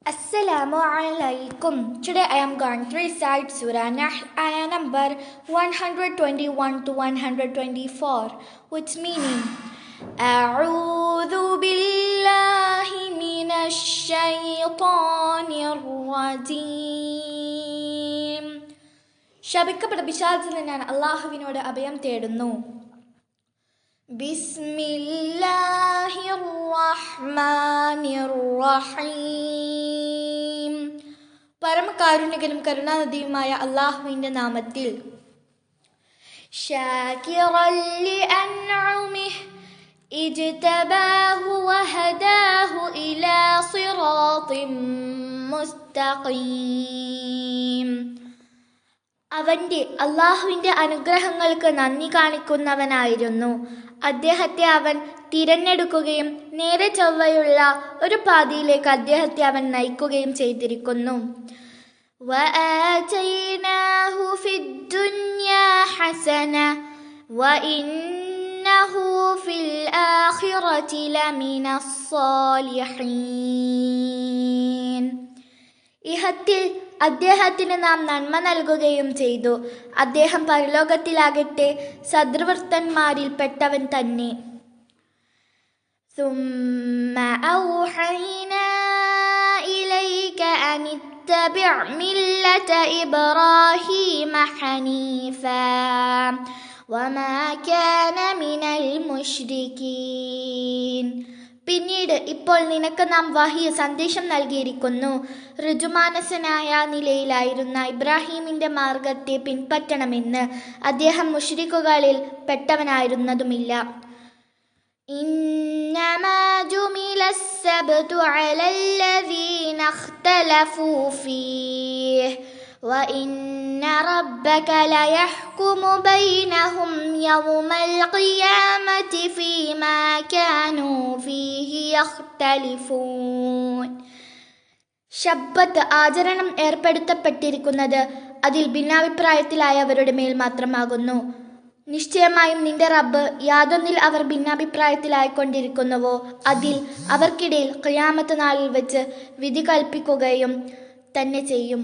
Assalamu alaikum. Today I am going to recite Surah Nahl, ayah number 121 to 124, which meaning أعوذ بالله من الشيطان الرجيم. ശപിക്കപ്പെട്ട പിശാചിൽ ഞാൻ അല്ലാഹുവിനോട് അഭയം തേടുന്നു. ബിസ്മില്ലാഹിർ റഹ്മാനിർ റഹീം. പരമകാരുണികനും കരുണാനിധിയുമായ അല്ലാഹുവിൻ്റെ നാമത്തിൽ. ശാകിറൻ ലിഅൻഉമിഹി ഇജ്തബാഹു വഹദാഹു ഇലാ സിറാത്തിൻ മുസ്തഖീം. അവൻ്റെ അല്ലാഹുവിൻ്റെ അനുഗ്രഹങ്ങൾക്ക് നന്ദി കാണിക്കുന്നവനായിരുന്നു. അദ്ദേഹത്തെ അവൻ തിരഞ്ഞെടുക്കുകയും നേരെ ചൊവ്വയുള്ള ഒരു പാതയിലേക്ക് അദ്ദേഹത്തെ അവൻ നയിക്കുകയും ചെയ്തിരിക്കുന്നു. വആതൈനാഹു ഫിദ്ദുനിയാ ഹസന വഇന്നഹു ഫിൽ ആഖിറതി ലമിനസ് സാലിഹീൻ. ഇഹത്തിൽ അദ്ദേഹത്തിന് നാം നന്മ നൽകുകയും ചെയ്തു. അദ്ദേഹം പരലോകത്തിലാകട്ടെ സദ്വൃത്തന്മാരിൽ പെട്ടവൻ തന്നെ. ثم أوحينا إليك أن اتبع ملة إبراهيم حنيفا وما كان من المشركين. പിന്നീട് ഇപ്പോൾ നിനക്ക് നാം വഹി സന്ദേശം നൽകിയിരിക്കുന്നു. ഋജുമാനസനായ നിലയിലായിരുന്ന ഇബ്രാഹീമിൻ്റെ മാർഗത്തെ പിൻപറ്റണമെന്ന്. അദ്ദേഹം മുശ്രിക്കുകളിൽ പെട്ടവനായിരുന്നതുമില്ല. ഇന്നമാ ജുമിലസ് സബ്തു അലല്ലദീന ഇഖ്തലഫൂ ഫീഹി وَإِنَّ رَبَّكَ لَيَحْكُمُ بَيْنَهُمْ يَوْمَ الْقِيَامَةِ فِيمَا كَانُوا فِيهِ يَخْتَلِفُونَ. ശബ്ബത്ത് ആചരണം ഏർപ്പെടുത്തപ്പെട്ടിരിക്കുന്നത് അതിൽ ഭിന്നാഭിപ്രായത്തിലായവരുടെ മേൽ മാത്രമാകുന്നു. നിശ്ചയമായും നിന്റെ റബ്ബ് യാതൊന്നിൽ അവർ ഭിന്നാഭിപ്രായത്തിലായിക്കൊണ്ടിരിക്കുന്നുവോ അതിൽ അവർക്കിടയിൽ ഖിയാമത്ത് നാളിൽ വെച്ച് വിധി കൽപ്പിക്കുകയും തന്നെ ചെയ്യും.